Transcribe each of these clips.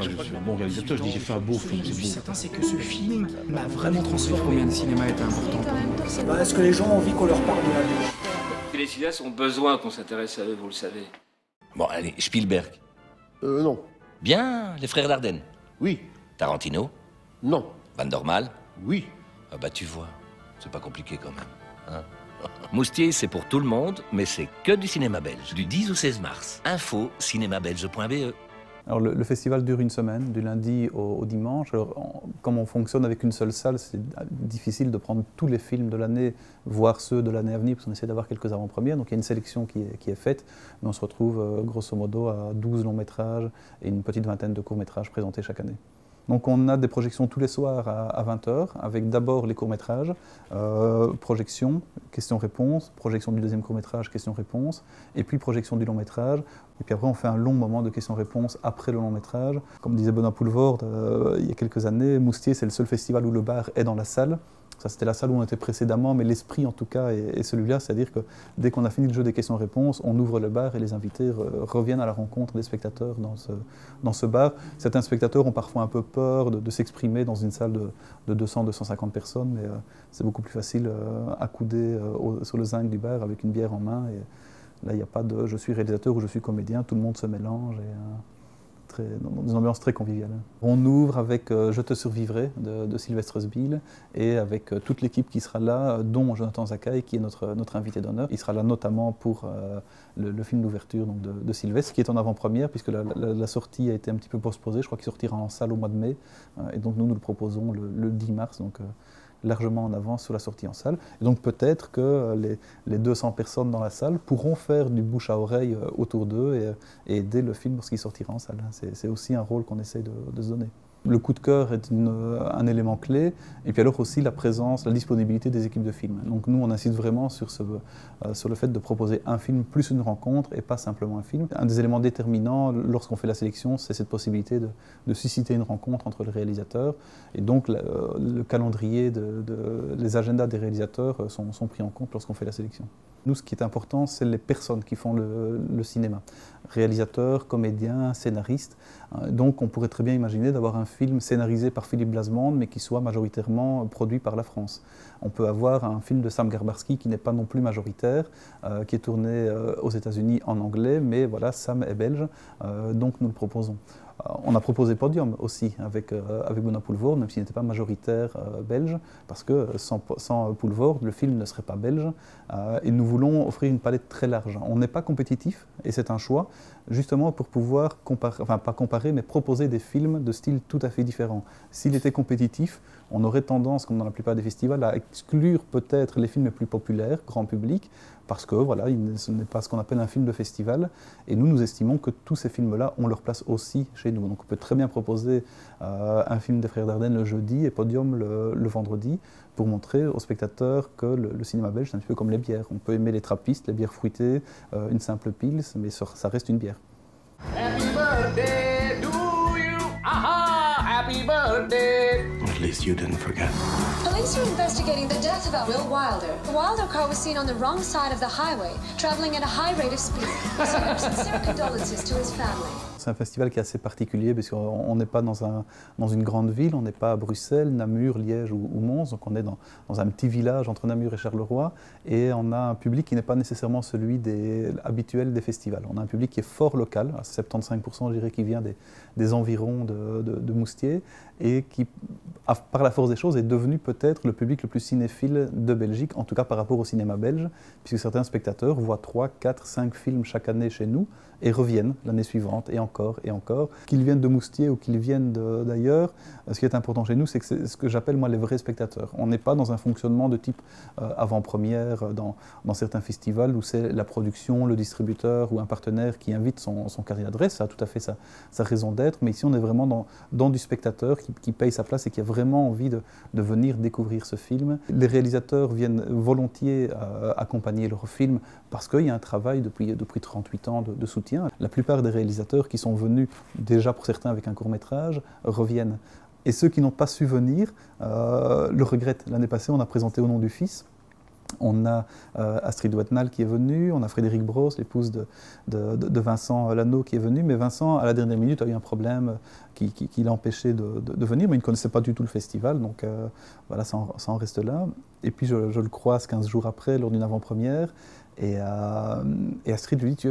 pas que je suis un bon réalisateur, je dis j'ai fait un beau film, c'est beau. Certain, c'est que ce film m'a vraiment transformé. Combien de cinéma est important pour nous? Est-ce que les gens ont envie qu'on leur parle de la vie? Les cinéastes ont besoin qu'on s'intéresse à eux, vous le savez. Bon, allez, Spielberg. Non. Bien, les frères Dardenne. Oui. Tarantino. Non. Van Dormal. Oui. Ah bah tu vois, c'est pas compliqué quand même. Hein. Moustier, c'est pour tout le monde, mais c'est que du cinéma belge. Du 10 au 16 mars. Info cinémabelge.be. Alors le festival dure une semaine, du lundi au dimanche. Alors, comme on fonctionne avec une seule salle, c'est difficile de prendre tous les films de l'année, voire ceux de l'année à venir, parce qu'on essaie d'avoir quelques avant-premières. Donc il y a une sélection qui est faite, mais on se retrouve grosso modo à 12 longs métrages et une petite vingtaine de courts métrages présentés chaque année. Donc on a des projections tous les soirs à 20h, avec d'abord les courts-métrages, projection, questions-réponses, projection du deuxième court-métrage, questions-réponses, et puis projection du long-métrage. Et puis après on fait un long moment de questions-réponses après le long-métrage. Comme disait Benoît Poelvoorde il y a quelques années, Moustier c'est le seul festival où le bar est dans la salle. Ça, c'était la salle où on était précédemment, mais l'esprit en tout cas est celui-là, c'est-à-dire que dès qu'on a fini le jeu des questions-réponses, on ouvre le bar et les invités reviennent à la rencontre des spectateurs dans ce bar. Certains spectateurs ont parfois un peu peur de s'exprimer dans une salle de 200-250 personnes, mais c'est beaucoup plus facile accoudé sur le zinc du bar avec une bière en main. Et là, il n'y a pas de « je suis réalisateur » ou « je suis comédien », tout le monde se mélange. Dans une ambiance très conviviale. On ouvre avec Je te survivrai de Sylvestre Sbiel et avec toute l'équipe qui sera là, dont Jonathan Zakaï qui est notre invité d'honneur. Il sera là notamment pour le film d'ouverture de Sylvestre qui est en avant-première puisque la sortie a été un petit peu postposée. Je crois qu'il sortira en salle au mois de mai et donc nous le proposons le 10 mars. Donc, largement en avance sur la sortie en salle. Et donc peut-être que les 200 personnes dans la salle pourront faire du bouche à oreille autour d'eux et aider le film lorsqu'il sortira en salle. C'est aussi un rôle qu'on essaie de se donner. Le coup de cœur est un élément clé, et puis alors aussi la présence, la disponibilité des équipes de film. Donc nous, on insiste vraiment sur le fait de proposer un film plus une rencontre et pas simplement un film. Un des éléments déterminants lorsqu'on fait la sélection, c'est cette possibilité de susciter une rencontre entre les réalisateurs. Et donc le calendrier, les agendas des réalisateurs sont pris en compte lorsqu'on fait la sélection. Nous, ce qui est important, c'est les personnes qui font le cinéma. Réalisateurs, comédiens, scénaristes. Donc on pourrait très bien imaginer d'avoir un film scénarisé par Philippe Blasmande, mais qui soit majoritairement produit par la France. On peut avoir un film de Sam Garbarski qui n'est pas non plus majoritaire, qui est tourné aux États-Unis en anglais, mais voilà, Sam est belge, donc nous le proposons. On a proposé Podium aussi avec Benoît Poelvoorde, même s'il n'était pas majoritaire belge, parce que sans Poelvoorde, le film ne serait pas belge. Et nous voulons offrir une palette très large. On n'est pas compétitif, et c'est un choix, justement pour pouvoir comparer, enfin pas comparer, mais proposer des films de style tout à fait différent. S'il était compétitif, on aurait tendance, comme dans la plupart des festivals, à exclure peut-être les films les plus populaires, grand public, parce que voilà, ce n'est pas ce qu'on appelle un film de festival. Et nous estimons que tous ces films-là ont leur place aussi chez nous. Donc on peut très bien proposer un film des Frères Dardenne le jeudi et Podium le vendredi, pour montrer aux spectateurs que le cinéma belge, c'est un petit peu comme les bières. On peut aimer les trappistes, les bières fruitées, une simple pils, mais ça reste une bière. Happy birthday to you. Aha! Happy birthday. At least you didn't forget. Police are investigating the death of Will Wilder. The Wilder car was seen on the wrong side of the highway, traveling at a high rate of speed. So our sincere condolences to his family. C'est un festival qui est assez particulier parce qu'on n'est pas dans une grande ville, on n'est pas à Bruxelles, Namur, Liège ou Mons, donc on est dans un petit village entre Namur et Charleroi et on a un public qui n'est pas nécessairement celui habituel des festivals. On a un public qui est fort local, à 75% je dirais qui vient des environs de Moustier et qui, par la force des choses, est devenu peut-être le public le plus cinéphile de Belgique, en tout cas par rapport au cinéma belge, puisque certains spectateurs voient 3, 4, 5 films chaque année chez nous et reviennent l'année suivante et encore et encore. Qu'ils viennent de Moustier ou qu'ils viennent d'ailleurs, ce qui est important chez nous, c'est que c'est ce que j'appelle moi les vrais spectateurs. On n'est pas dans un fonctionnement de type avant-première dans certains festivals où c'est la production, le distributeur ou un partenaire qui invite son carnet d'adresse, ça a tout à fait sa raison d'être, mais ici on est vraiment dans du spectateur qui paye sa place et qui a vraiment envie de venir découvrir ce film. Les réalisateurs viennent volontiers accompagner leur film parce qu'il y a un travail depuis 38 ans de soutien. La plupart des réalisateurs qui sont venus, déjà pour certains avec un court-métrage, reviennent. Et ceux qui n'ont pas su venir le regrettent. L'année passée, on a présenté Au nom du Fils. On a Astrid Watnal qui est venue, on a Frédéric Brosse, l'épouse de Vincent Lano qui est venue, mais Vincent, à la dernière minute, a eu un problème qui l'a empêché de venir, mais il ne connaissait pas du tout le festival, donc voilà, ça en reste là. Et puis je le croise 15 jours après, lors d'une avant-première, et Astrid lui dit,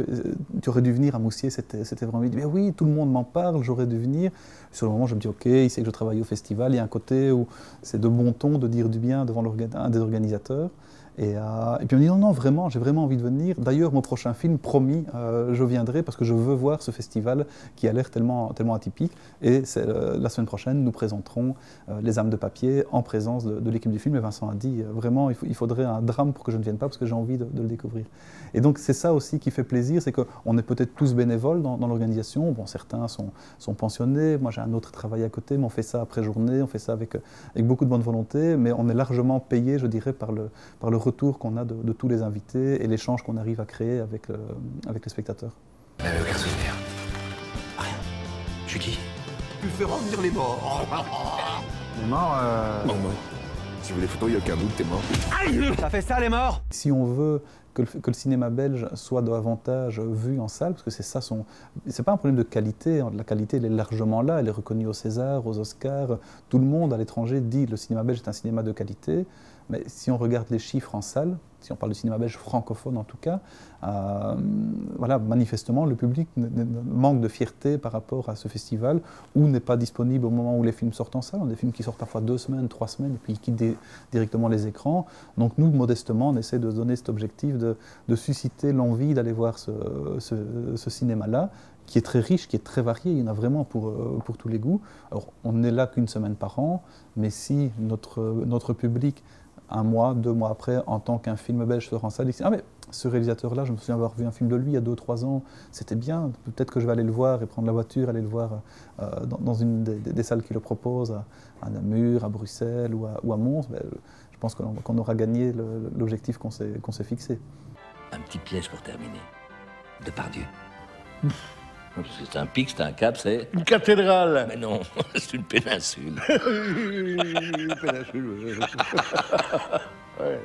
tu aurais dû venir à Moussier, c'était vraiment... Il dit, mais oui, tout le monde m'en parle, j'aurais dû venir. Sur le moment, je me dis, ok, il sait que je travaille au festival, il y a un côté où c'est de bon ton de dire du bien devant un des organisateurs. Et puis on me dit, non, vraiment, j'ai vraiment envie de venir. D'ailleurs, mon prochain film, promis, je viendrai parce que je veux voir ce festival qui a l'air tellement atypique. Et la semaine prochaine, nous présenterons Les âmes de papier en présence de l'équipe du film. Et Vincent a dit, vraiment, il faudrait un drame pour que je ne vienne pas parce que j'ai envie de le découvrir. Et donc, c'est ça aussi qui fait plaisir, c'est qu'on est peut-être tous bénévoles dans l'organisation. Bon, certains sont pensionnés, moi j'ai un autre travail à côté, mais on fait ça après journée, on fait ça avec beaucoup de bonne volonté, mais on est largement payé, je dirais, par le retour qu'on a de tous les invités et l'échange qu'on arrive à créer avec les spectateurs. Elle n'avait aucun souvenir. Rien. Je suis qui? Tu fais revenir les morts. Les morts, Bon, moi. Si vous voulez les photos, il n'y a aucun doute, t'es mort. Aïe! Ça fait ça, les morts? Si on veut que le cinéma belge soit davantage vu en salle, parce que c'est ça c'est pas un problème de qualité, la qualité elle est largement là, elle est reconnue au César, aux Oscars, tout le monde à l'étranger dit que le cinéma belge est un cinéma de qualité, mais si on regarde les chiffres en salle, si on parle du cinéma belge francophone en tout cas, voilà, manifestement le public manque de fierté par rapport à ce festival ou n'est pas disponible au moment où les films sortent en salle. On a des films qui sortent parfois 2 semaines, 3 semaines et puis ils quittent directement les écrans. Donc nous, modestement, on essaie de se donner cet objectif de susciter l'envie d'aller voir ce cinéma-là, qui est très riche, qui est très varié, il y en a vraiment pour tous les goûts. Alors on n'est là qu'une semaine par an, mais si notre public, 1 mois, 2 mois après, en tant qu'un film belge sort en salle, il dit « Ah mais ce réalisateur-là, je me souviens avoir vu un film de lui il y a 2-3 ans, c'était bien, peut-être que je vais aller le voir et prendre la voiture, aller le voir dans une des salles qui le proposent, à Namur, à Bruxelles ou à Mons. » Je pense qu'on aura gagné l'objectif qu'on s'est fixé. Un petit piège pour terminer. Depardieu. Parce que c'est un pic, c'est un cap, c'est... Une cathédrale. Mais non, c'est une péninsule. Une péninsule. Ouais.